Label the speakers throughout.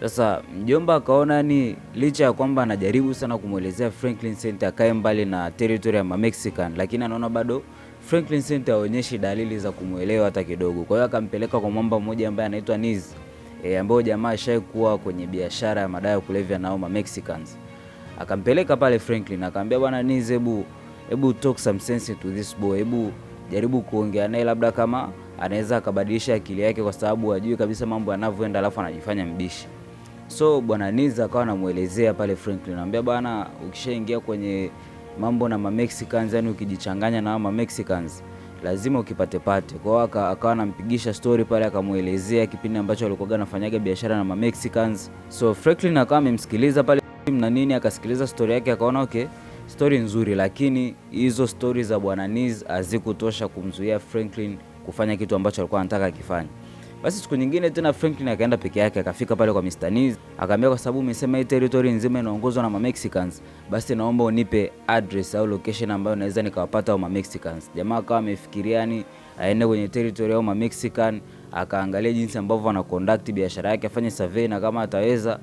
Speaker 1: Sasa mjomba akaona ni licha ya kwamba anajaribu sana kumuelezea Franklin Saint akae mbali na territory ya Mexican, lakini anaona bado Franklin Saint haonyeshi dalili za kumuelewa hata kidogo. Kwa hiyo akampeleka kwa mwamba mmoja ambaye anaitwa Niz, ambao jamaa ashaikuwa kwenye biashara ya madawa ya kulevya nao Mexicans. Akampeleka pale Franklin, akamwambia bwana Niz, hebu talk some sense to this boy, hebu jaribu kuongea naye, labda kama anaweza akabadilisha akili yake, kwa sababu hajui kabisa mambo yanavyoenda, alafu anajifanya mbishi. So bwana Niza akawa anamuelezea pale Franklin, anamwambia bwana, ukishaingia kwenye mambo na Mexicans, yani ukijichanganya na Mexicans lazima ukipate pate. Kwa hiyo akawa anampigisha story pale, akamuelezea kipindi ambacho alikuwa anafanyaga biashara na Mexicans. So Franklin akawa amemsikiliza pale na nini, akasikiliza story yake, akaona okay, story nzuri, lakini hizo story za bwana Niz hazikutosha kumzuia Franklin kufanya kitu ambacho alikuwa anataka akifanye. Basi siku nyingine tena Franklin akaenda peke yake, akafika pale kwa Mr. Niz, akamwambia kwa sababu umesema hii territory nzima inaongozwa na Mexicans, basi naomba unipe address au location ambayo naweza nikawapata wa Mexicans. Jamaa akawa amefikiria yani aende kwenye territory au Mexican, akaangalia jinsi ambavyo wana conduct biashara yake, afanye survey na kama ataweza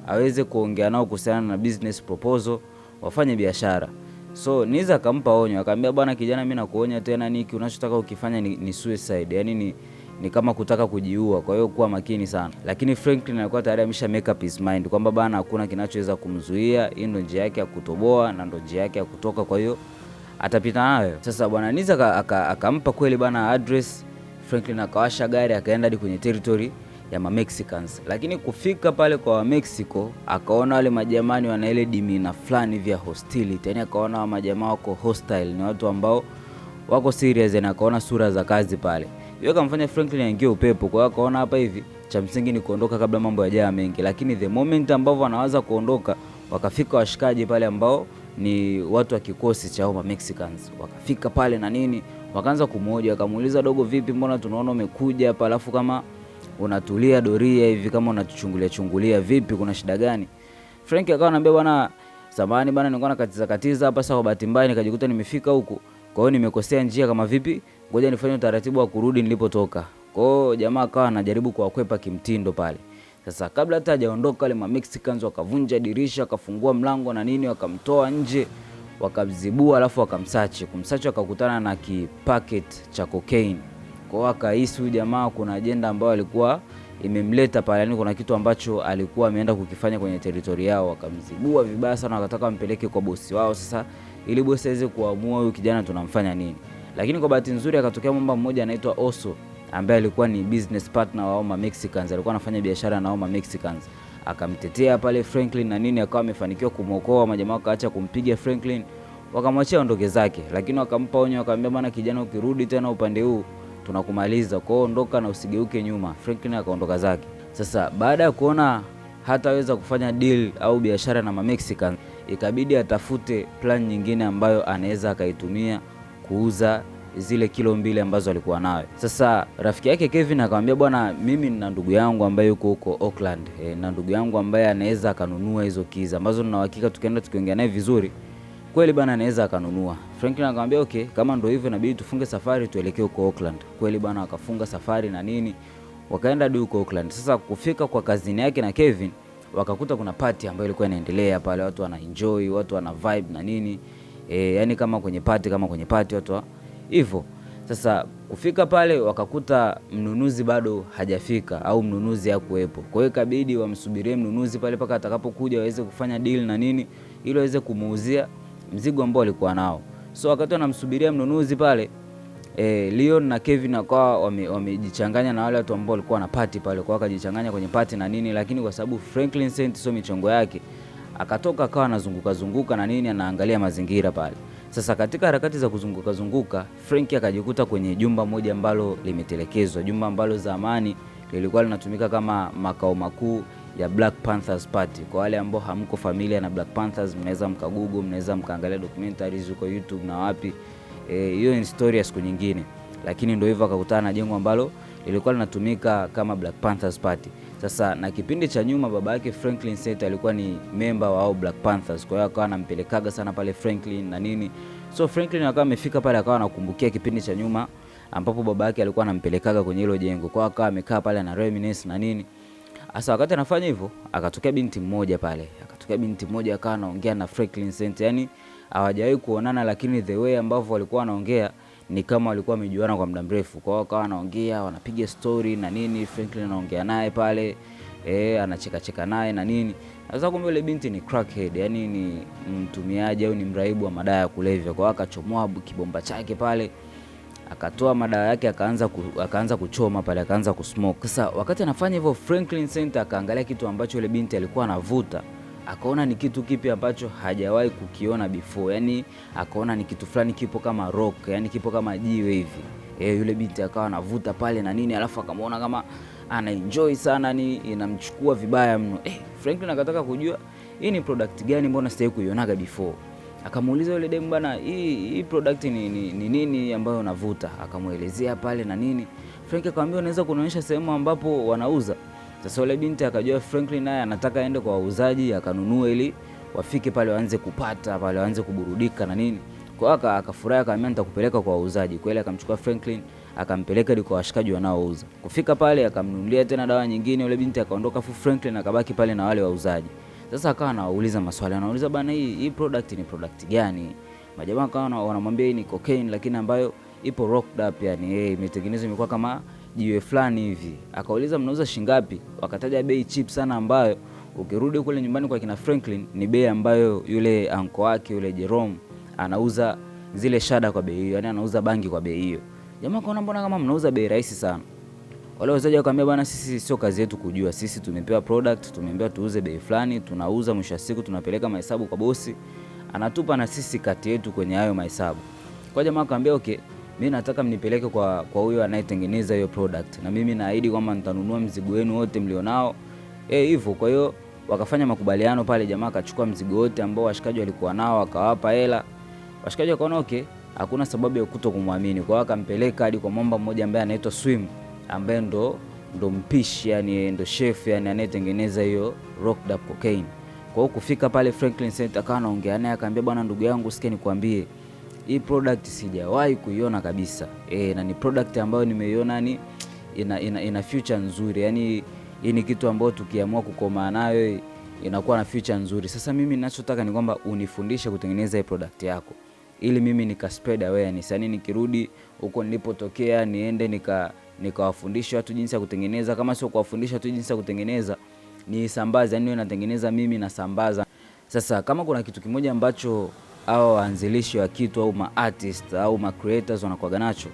Speaker 1: aweze kuongea nao kuhusiana na business proposal, wafanye biashara. So Niz akampa onyo, akamwambia bwana kijana, mimi nakuonya tena, niki unachotaka ukifanya ni suicide, yani ni kama kutaka kujiua, kwa hiyo kuwa makini sana. Lakini Franklin alikuwa tayari amesha make up his mind kwamba bana hakuna kinachoweza kumzuia, hii ndio njia yake ya kutoboa na ndio njia yake ya kutoka, kwa hiyo atapita nayo. Sasa bwana Niz akampa kweli bana address. Franklin akawasha gari akaenda hadi kwenye territory ya Mexicans, lakini kufika pale kwa Mexico akaona wale majamani wana ile dimina fulani vya hostility, yani akaona wa majamaa wako hostile, ni watu ambao wako serious, na akaona sura za kazi pale. Hiyo kamfanya Franklin aingie upepo. Kwa hiyo akaona hapa hivi cha msingi ni kuondoka kabla mambo yajawa mengi, lakini the moment ambao wanaanza kuondoka, wakafika washikaji pale ambao ni watu wa kikosi cha Mexicans. Wakafika pale na nini, wakaanza kumhoja, akamuuliza dogo, vipi, mbona tunaona umekuja hapa alafu kama unatulia doria hivi, kama unachungulia vipi, kuna shida gani? Frank akawa anambia bwana, samahani bwana, nilikuwa nakatiza hapa, sasa kwa bahati mbaya nikajikuta nimefika huko, kwa hiyo nimekosea njia, kama vipi, ngoja nifanye utaratibu wa kurudi nilipotoka. Kwa hiyo jamaa akawa anajaribu kuwakwepa kimtindo pale. Sasa kabla hata hajaondoka, wale Mexicans wakavunja dirisha, wakafungua mlango na nini, wakamtoa nje, wakamzibua, alafu wakamsachi. Kumsachi wakakutana na kipacket cha cocaine. Kwa hiyo akahisi huyu jamaa kuna agenda ambayo alikuwa imemleta pale, yani kuna kitu ambacho alikuwa ameenda kukifanya kwenye territory yao. Wakamzibua vibaya sana, wakataka wampeleke kwa bosi wao, sasa ili bosi aweze kuamua huyu kijana tunamfanya nini. Lakini kwa bahati nzuri akatokea mwamba mmoja anaitwa Oso, ambaye alikuwa ni business partner wa Mexicans, alikuwa anafanya biashara na Mexicans. Akamtetea pale Franklin na nini, akawa amefanikiwa kumwokoa. Majamaa wakaacha kumpiga Franklin, wakamwachia ondoke zake, lakini wakampa onyo, akamwambia bwana kijana, ukirudi tena upande huu tunakumaliza, kwa hiyo ondoka na usigeuke nyuma. Franklin akaondoka zake. Sasa baada ya kuona hataweza kufanya deal au biashara na Mexicans, ikabidi atafute plan nyingine ambayo anaweza akaitumia kuuza zile kilo 2 ambazo alikuwa nayo. Sasa rafiki yake Kevin akamwambia bwana, mimi nina ndugu yangu ambaye yuko huko Oakland, na ndugu yangu ambaye anaweza akanunua hizo keys ambazo nina uhakika tukienda tukiongea naye vizuri kweli bwana anaweza akanunua. Franklin akamwambia okay, kama ndio hivyo inabidi tufunge safari tuelekee huko Oakland. Kweli bwana akafunga safari na nini, wakaenda hadi huko Oakland. Sasa kufika kwa kazini yake na Kevin, wakakuta kuna party ambayo ilikuwa inaendelea pale, watu wana enjoy, watu wana vibe na nini, yani kama kwenye party watu hivyo. Sasa kufika pale wakakuta mnunuzi bado hajafika au mnunuzi hakuepo. Kwa hiyo ikabidi wamsubirie mnunuzi pale paka atakapokuja waweze kufanya deal na nini ili waweze kumuuzia mzigo ambao alikuwa nao. So wakati wanamsubiria mnunuzi pale, Leon na Kevin wakawa wamejichanganya na wale watu ambao walikuwa na party pale, kwa wakajichanganya kwenye party na nini, lakini kwa sababu Franklin Saint sio michongo yake, akatoka akawa anazunguka na nini, anaangalia mazingira pale. Sasa katika harakati za kuzunguka, Frank akajikuta kwenye jumba moja ambalo limetelekezwa, jumba ambalo zamani lilikuwa linatumika kama makao makuu ya Black Panthers Party. Kwa wale ambao hamko familia na Black Panthers, mnaweza mkagugo, mnaweza mkaangalia documentaries huko YouTube na wapi. Hiyo ni story ya siku nyingine. Lakini ndio hivyo akakutana na jengo ambalo lilikuwa linatumika kama Black Panthers Party. Sasa na kipindi cha nyuma baba yake Franklin Saint alikuwa ni member wa Black Panthers. Kwa hiyo akawa anampelekaga sana pale Franklin na nini. So Franklin akawa amefika pale akawa anakumbukia kipindi cha nyuma ambapo baba yake alikuwa anampelekaga kwenye hilo jengo. Kwa hiyo akawa amekaa pale na reminisce na nini. Sasa wakati anafanya hivyo, akatokea binti mmoja pale. Akatokea binti mmoja akawa anaongea na Franklin Saint. Yaani hawajawahi kuonana, lakini the way ambavyo walikuwa wanaongea ni kama walikuwa wamejuana kwa muda mrefu. Kwa hiyo akawa anaongea, wanapiga story na nini, Franklin anaongea naye pale, anacheka cheka naye na nini. Sasa kumbe yule binti ni crackhead, yani ni mtumiaji au ni mraibu wa madawa ya kulevya. Kwa hiyo akachomoa kibomba chake pale, akatoa madawa yake, akaanza kuchoma pale, akaanza kusmoke. Sasa wakati anafanya hivyo, Franklin Saint akaangalia kitu ambacho yule binti alikuwa anavuta, akaona ni kitu kipi ambacho hajawahi kukiona before. Yani akaona ni kitu fulani kipo kama rock, yani kipo kama jiwe hivi. Yule binti akawa anavuta pale na nini, alafu akamwona kama ana enjoy sana, ni inamchukua vibaya mno. Franklin akataka kujua hii ni product gani, mbona sijawahi kuionaga before. Akamuuliza yule demu, bana, hii product ni nini ambayo unavuta? Akamuelezea pale na nini. Frank akamwambia, unaweza kunionyesha sehemu ambapo wanauza? Sasa yule binti akajua Franklin naye anataka aende kwa wauzaji akanunua, ili wafike pale waanze kupata pale, waanze kuburudika na nini. Kwa hiyo akafurahi, akamwambia nitakupeleka kwa wauzaji. Kweli akamchukua Franklin akampeleka hadi kwa washikaji wanaouza. Kufika pale akamnunulia tena dawa nyingine. Yule binti akaondoka, fu Franklin akabaki pale na wale wauzaji. Sasa akawa anauliza maswali, anauliza, bana, hii product ni product gani? Majamaa akawa wanamwambia hii ni cocaine, lakini ambayo ipo rocked up, yani imetengenezwa imekuwa kama jiwe fulani hivi. Akauliza, mnauza shingapi? Wakataja bei cheap sana, ambayo ukirudi kule nyumbani kwa kina Franklin ni bei ambayo yule anko wake yule Jerome anauza zile shada kwa bei hiyo, yani anauza bangi kwa bei hiyo. Jamaa kaona, mbona kama mnauza bei rahisi sana? Wale wazaji wakamwambia, bwana, sisi sio kazi yetu kujua, sisi tumepewa product, tumeambiwa tuuze bei fulani, tunauza, mwisho wa siku tunapeleka mahesabu kwa bosi, anatupa na sisi kati yetu kwenye hayo mahesabu. Kwa jamaa akamwambia, okay, mimi nataka mnipeleke kwa huyo anayetengeneza hiyo product, na mimi naahidi kwamba nitanunua mzigo wenu wote mlionao. Hivyo. Kwa hiyo wakafanya makubaliano pale, jamaa akachukua mzigo wote ambao washikaji walikuwa nao, akawapa hela. Washikaji wakaona okay, hakuna sababu ya kutokumwamini. Kwa hiyo akampeleka hadi kwa mwamba mmoja ambaye anaitwa Swim, ambaye ndo mpishi, yani ndo chef, yani anayetengeneza hiyo rocked up cocaine. Kwa hiyo kufika pale, Franklin Saint akawa anaongea naye, akamwambia, bwana, ndugu yangu, sikia nikwambie, hii product sijawahi kuiona kabisa. Na ni product ambayo nimeiona ni ina future nzuri. Yani hii ni kitu ambayo tukiamua kukomaa nayo inakuwa na future nzuri. Sasa mimi ninachotaka ni kwamba unifundishe kutengeneza hii product yako, ili mimi nika spread awareness. Yani nikirudi huko nilipotokea niende nikawafundisha watu jinsi ya kutengeneza, kama sio kuwafundisha tu jinsi ya kutengeneza, ni sambaza, yani natengeneza mimi na sambaza. Sasa kama kuna kitu kimoja ambacho hao waanzilishi wa kitu au ma artist au ma creators wanakuaga nacho,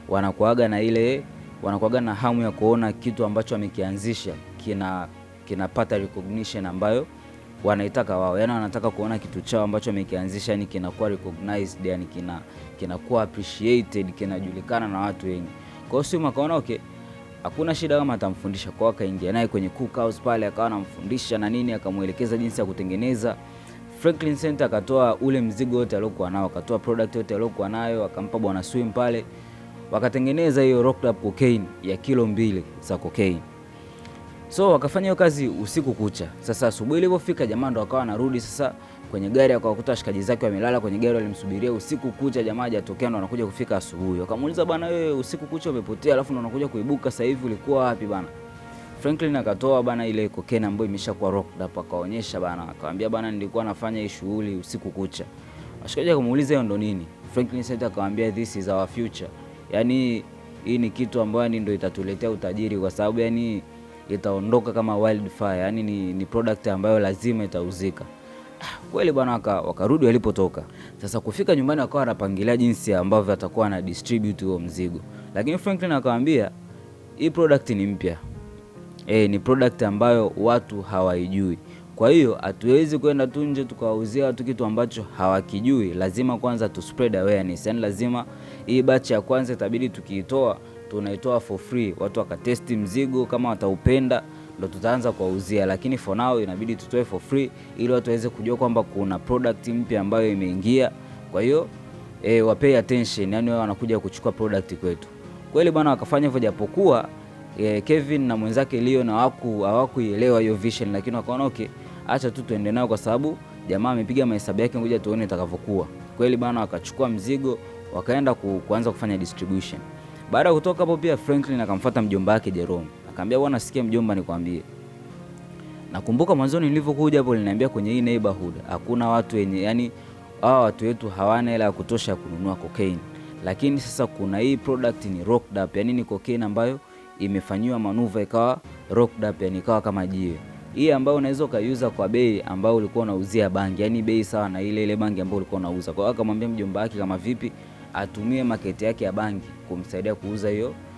Speaker 1: wanakuaga na hamu ya kuona kitu ambacho wamekianzisha kinapata recognition ambayo wanaitaka wao. Yani wanataka kuona kitu chao ambacho wamekianzisha ni kinakuwa recognized, yani kinakuwa appreciated, kinajulikana na watu wengi. Kwa hiyo Swim akaona okay, hakuna shida kama atamfundisha. Kwa akaingia naye kwenye cookhouse pale, akawa anamfundisha na nini, akamuelekeza jinsi ya kutengeneza. Franklin Saint akatoa ule mzigo wote aliokuwa nao, akatoa product yote aliokuwa nayo, akampa bwana Swim pale, wakatengeneza hiyo rocked up cocaine ya kilo 2 za cocaine. So wakafanya hiyo kazi usiku kucha. Sasa asubuhi ilipofika, jamaa ndo akawa anarudi sasa kwenye gari, akawakuta washikaji zake wamelala kwenye gari, walimsubiria usiku kucha, jamaa hajatokea, ndo anakuja kufika asubuhi. Wakamuuliza, bwana, wewe usiku kucha umepotea, alafu ndo unakuja kuibuka sasa hivi, ulikuwa wapi bwana? Franklin akatoa bwana ile cocaine ambayo imeshakuwa rocked up, akaonyesha bwana, akamwambia, bwana, nilikuwa nafanya hii shughuli usiku kucha. Washikaji wakamuuliza, hiyo ndo nini? Franklin Saint akamwambia, this is our future. Yani hii ni kitu ambayo ndio itatuletea utajiri, kwa sababu yani itaondoka kama wildfire, yani ni product ambayo lazima itauzika. Kweli bwana, wakarudi walipotoka. Sasa kufika nyumbani, wakawa wanapangilia jinsi ambavyo atakuwa na distribute huo mzigo. Lakini Franklin akamwambia, hii product ni mpya. Ni product ambayo watu hawaijui. Kwa hiyo hatuwezi kwenda tu nje tukawauzia watu kitu ambacho hawakijui. Lazima kwanza tu spread awareness. Yani lazima hii batch ya kwanza itabidi tukiitoa, tunaitoa for free. Watu wakatesti mzigo, kama wataupenda ndo tutaanza kuwauzia, lakini for now inabidi tutoe for free ili watu waweze kujua kwamba kuna product mpya ambayo imeingia. Kwa hiyo wapay attention, yani wao wanakuja kuchukua product kwetu. Kweli bwana, wakafanya hivyo, japokuwa Kevin na mwenzake Leo na hawakuielewa hiyo vision, lakini wakaona okay, acha tu tuende nao kwa sababu jamaa amepiga mahesabu yake, ngoja tuone itakavyokuwa. Kweli bwana, wakachukua mzigo wakaenda kuanza kufanya distribution. Baada ya kutoka hapo, pia Franklin akamfuata mjomba wake Jerome. Akamwambia, bwana, sikia mjomba, nikwambie, Nakumbuka mwanzoni nilivyokuja hapo niliambia kwenye hii neighborhood hakuna watu wenye, yani hao watu wetu hawana hela ya kutosha kununua cocaine. Lakini sasa kuna hii product ni rocked up, yani ni cocaine ambayo imefanywa manuva ikawa rocked up, yani ikawa kama jiwe. Hii ambayo unaweza ukaiuza kwa bei ambayo ulikuwa unauzia bangi, yani bei sawa na ile bangi ambayo ulikuwa unauza. Kwa hiyo akamwambia mjomba wake kama vipi atumie market yake ya bangi kumsaidia kuuza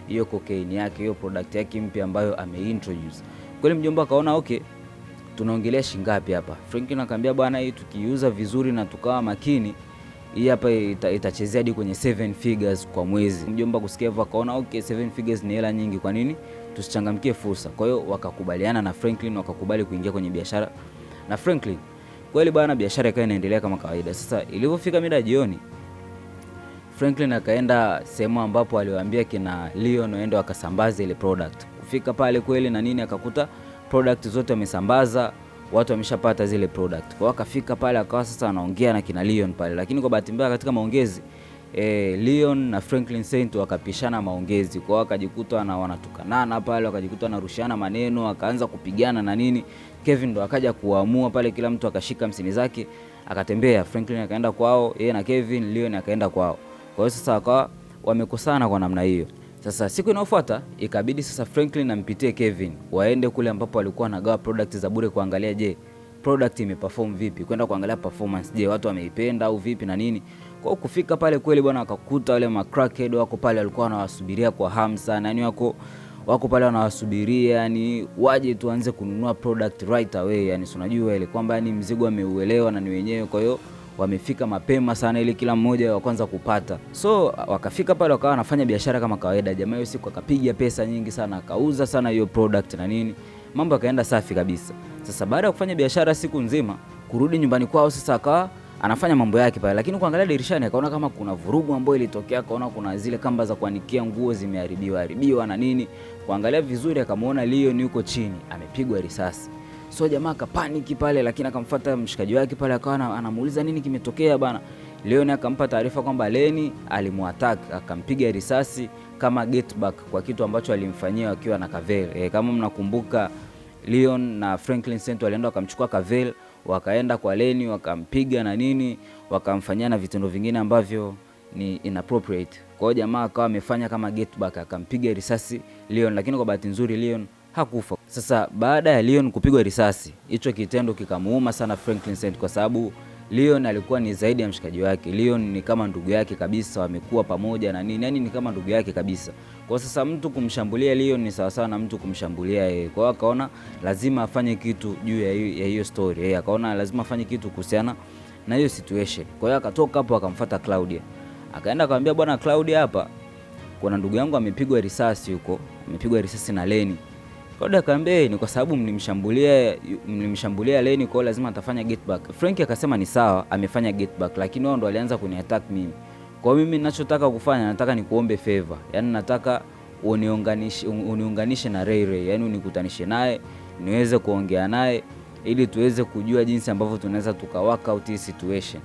Speaker 1: hiyo cocaine yake, hiyo product yake mpya ambayo ameintroduce. Kweli mjomba akaona okay, tunaongelea shilingi ngapi hapa? Franklin akamwambia bwana, hii tukiuza vizuri na tukawa makini, hii hapa itachezea hadi kwenye 7 figures kwa mwezi. Mjomba kusikia hivyo akaona okay, 7 figures ni hela nyingi, kwa nini tusichangamkie fursa? Kwa hiyo wakakubaliana na Franklin, wakakubali kuingia kwenye biashara na Franklin. Kweli bwana, biashara ikawa inaendelea kama kawaida. Sasa ilipofika mida jioni, Franklin akaenda sehemu ambapo aliwaambia kina Leon waende wakasambaze ile product. Kufika pale kweli na nini, akakuta product zote wamesambaza, watu wameshapata zile product. Kwa hiyo akafika pale akawa sasa anaongea na kina Leon pale, lakini kwa bahati mbaya katika maongezi Leon na Franklin Saint wakapishana maongezi. Kwa hiyo akajikuta wanatukanana pale, wakajikuta wanarushiana maneno, akaanza kupigana na nini. Kevin ndo akaja kuamua pale, kila mtu akashika msini zake akatembea. Franklin akaenda kwao, yeye na Kevin, Leon akaenda kwao. Kwa hiyo sasa wakawa wamekosana kwa namna hiyo. Sasa siku inayofuata ikabidi sasa Franklin ampitie Kevin, waende kule ambapo alikuwa anagawa product za bure kuangalia je, product imeperform vipi, kwenda kuangalia performance, je watu wameipenda au vipi na nini. Kwa hiyo kufika pale kweli bwana, akakuta wale macrackhead wako pale, walikuwa wanawasubiria kwa hamu sana, yani wako pale wanawasubiria, yani waje tuanze kununua product right away. Yani unajua ile kwamba yani mzigo ameuelewa na ni wenyewe, kwa hiyo wamefika mapema sana ili kila mmoja wa kwanza kupata. So wakafika pale wakawa wanafanya biashara kama kawaida. Jamaa hiyo siku akapiga pesa nyingi sana, akauza sana hiyo product na nini, mambo yakaenda safi kabisa. Sasa baada ya kufanya biashara siku nzima, kurudi nyumbani kwao sasa akawa anafanya mambo yake pale, lakini kuangalia dirishani akaona kama kuna vurugu ambayo ilitokea. Akaona kuna zile kamba za kuanikia nguo zimeharibiwa na nini. Kuangalia vizuri akamuona Leon yuko chini amepigwa risasi. So jamaa akapaniki pale, lakini akamfuata mshikaji wake pale, akawa anamuuliza nini kimetokea bana. Leon akampa taarifa kwamba Leni alimuattack, akampiga risasi kama get back kwa kitu ambacho alimfanyia akiwa na Cavel. Kama mnakumbuka, Leon na Franklin Saint walienda wakamchukua Cavel, wakaenda kwa Leni wakampiga na nini, wakamfanyia na vitendo vingine ambavyo ni inappropriate. Kwa hiyo jamaa akawa amefanya kama get back, akampiga risasi Leon, lakini kwa bahati nzuri Leon hakufa. Sasa baada ya Leon kupigwa risasi, hicho kitendo kikamuuma sana Franklin Saint, kwa sababu Leon alikuwa ni zaidi ya mshikaji wake. Leon ni kama ndugu yake kabisa, wamekuwa pamoja na nini, yani ni kama ndugu yake kabisa. Kwa sasa mtu kumshambulia Leon ni sawa sawa na mtu kumshambulia yeye. Kwa hiyo akaona lazima afanye kitu juu ya hiyo story. Akaona lazima afanye kitu kuhusiana na hiyo situation. Kwa hiyo akatoka hapo akamfuata Claudia. Akaenda akamwambia, bwana Claudia, hapa kuna ndugu yangu amepigwa risasi huko, amepigwa risasi na Leni. Claudia akamwambia ni kwa sababu mlimshambulia Leni, kwa lazima atafanya get back. Frank akasema ni sawa, amefanya get back, lakini wao ndo walianza kuniattack mimi. Kwa mimi ninachotaka kufanya, nataka nikuombe favor. Yaani nataka uniunganishe na Ray, yaani unikutanishe naye niweze kuongea naye ili tuweze kujua jinsi ambavyo tunaweza work out hii situation.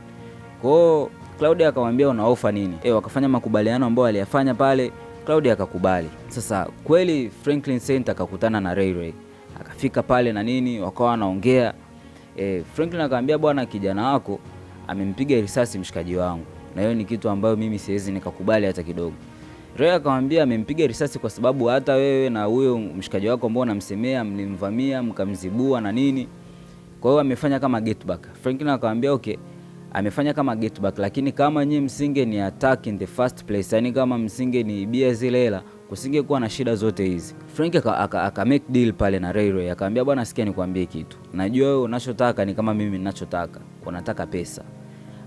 Speaker 1: Kwa Claudia akamwambia una offer nini? Wakafanya makubaliano ambayo aliyafanya pale. Claudia akakubali. Sasa kweli Franklin Saint akakutana na Ray. Akafika pale na nini, wakawa wanaongea. Franklin akamwambia, bwana kijana wako amempiga risasi mshikaji wangu, na hiyo ni kitu ambayo mimi siwezi nikakubali hata kidogo. Ray akamwambia amempiga risasi kwa sababu hata wewe na huyo mshikaji wako ambao unamsemea mlimvamia mkamzibua na nini. Kwa hiyo amefanya kama get back. Franklin akamwambia okay, amefanya kama get back, lakini kama nyinyi msinge ni attack in the first place, yani kama msinge ni ibia zile hela, kusingekuwa na shida zote hizi. Frank aka make deal pale na Ray. Akamwambia, bwana sikia nikwambie kitu, najua wewe unachotaka ni kama mimi ninachotaka, unataka pesa.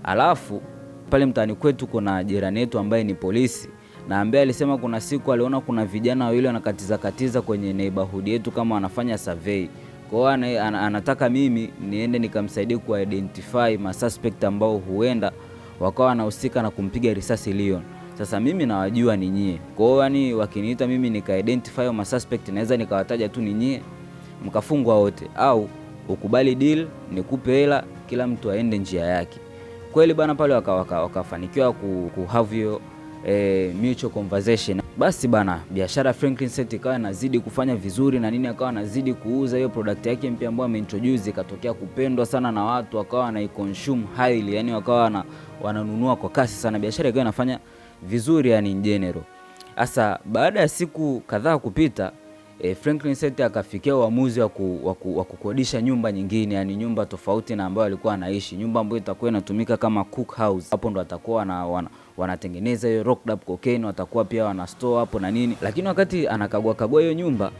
Speaker 1: Alafu pale mtaani kwetu kuna jirani yetu ambaye ni polisi, na ambaye alisema kuna siku aliona kuna vijana wawili wanakatiza kwenye neighborhood yetu kama wanafanya survey. Kwa hiyo anataka mimi niende nikamsaidie ku identify ma suspect ambao huenda wakawa wanahusika na kumpiga risasi Leon. Sasa mimi nawajua ni nyie. Kwa hiyo yani wakiniita mimi nika identify ma suspect, naweza nikawataja tu ni nyie, mkafungwa wote, au ukubali deal nikupe hela kila mtu aende njia yake. Kweli bana pale wakafanikiwa ku have hiyo mutual conversation. Basi bana, biashara Franklin Saint ikawa inazidi kufanya vizuri na nini, akawa anazidi kuuza hiyo product yake mpya ambayo ameintroduce, ikatokea kupendwa sana na watu, wakawa wanaiconsume highly, yani wakawa wananunua kwa kasi sana, biashara ikawa inafanya vizuri yani in general. Sasa baada ya siku kadhaa kupita, Franklin Saint akafikia uamuzi wa kukodisha nyumba nyingine, yani nyumba tofauti na ambayo alikuwa anaishi, nyumba ambayo itakuwa inatumika kama cook house. Hapo ndo atakuwa wanatengeneza hiyo rocked up cocaine, watakuwa pia wana store hapo na nini. Lakini wakati anakagua hiyo nyumba,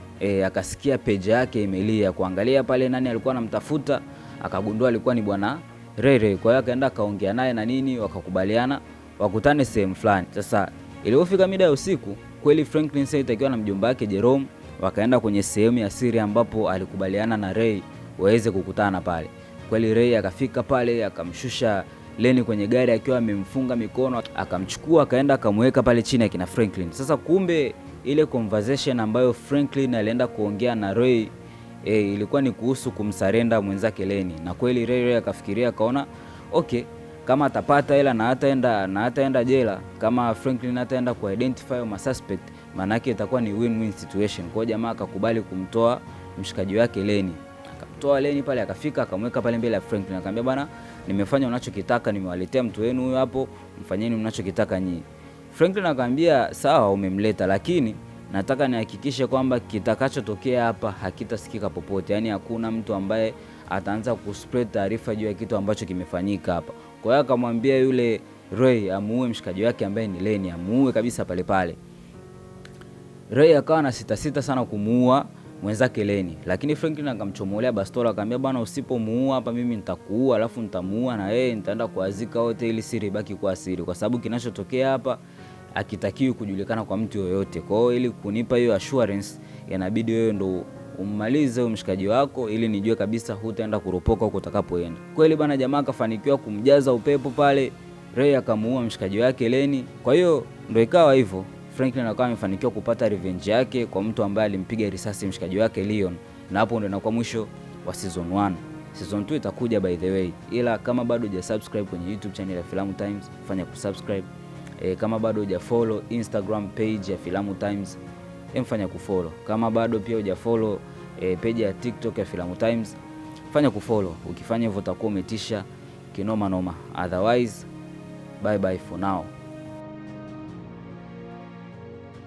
Speaker 1: akasikia page yake imelia, kuangalia pale nani alikuwa anamtafuta, akagundua alikuwa ni bwana Rere. Kwa hiyo akaenda akaongea naye na nini, wakakubaliana wakutane sehemu fulani. Sasa ilipofika mida ya usiku, kweli Franklin Saint akiwa na mjomba wake Jerome wakaenda kwenye sehemu ya siri ambapo alikubaliana na Ray waweze kukutana pale. Kweli Ray akafika pale, akamshusha Lenny kwenye gari akiwa amemfunga mikono, akamchukua akaenda akamweka pale chini akina Franklin. Sasa kumbe ile conversation ambayo Franklin alienda kuongea na Ray ilikuwa ni kuhusu kumsarenda mwenzake Lenny. Na kweli Ray akafikiria akaona okay, kama atapata hela na hataenda jela, kama Franklin hataenda ku identify ma suspect, maana yake itakuwa ni win-win situation. Kwa jamaa akakubali kumtoa mshikaji wake Lenny. Akamtoa Lenny pale, akafika akamweka pale mbele ya Franklin, akamwambia bana, nimefanya unachokitaka, nimewaletea mtu wenu huyo hapo, mfanyeni mnachokitaka nyinyi. Franklin akamwambia sawa, umemleta, lakini nataka nihakikishe kwamba kitakachotokea hapa hakitasikika popote. Yaani hakuna mtu ambaye ataanza kuspread taarifa juu ya kitu ambacho kimefanyika hapa. Kwa hiyo akamwambia yule Ray amuue mshikaji wake ambaye ni Lenny, amuue kabisa pale pale. Ray akawa na sita sana kumuua mwenzake Lenny, lakini Franklin akamchomolea bastola, akamwambia bwana, usipomuua hapa mimi nitakuua, alafu nitamuua na yeye, nitaenda kuazika wote ili siri ibaki kwa siri, kwa sababu kinachotokea hapa hakitakiwi kujulikana kwa mtu yoyote. Kwa hiyo ili kunipa hiyo assurance, inabidi wewe ndo ummalize mshikaji wako ili nijue kabisa hutaenda kuropoka huko utakapoenda. Kweli bana, jamaa akafanikiwa kumjaza upepo pale, Ray akamuua mshikaji wake Lenny. Kwa hiyo ndio ikawa hivyo, Franklin akawa amefanikiwa kupata revenge yake kwa mtu ambaye alimpiga risasi mshikaji wake Leon, na hapo ndio inakuwa mwisho wa season 1. Season 2 itakuja by the way, ila kama bado hujasubscribe kwenye YouTube channel ya Filamu Times, fanya kusubscribe. Kama bado hujafollow Instagram page ya Filamu Times, fanya kufollow. Kama bado pia hujafollow page ya TikTok ya Filamu Times, fanya kufollow. Ukifanya hivyo utakuwa umetisha kinoma noma. Otherwise, bye bye for now.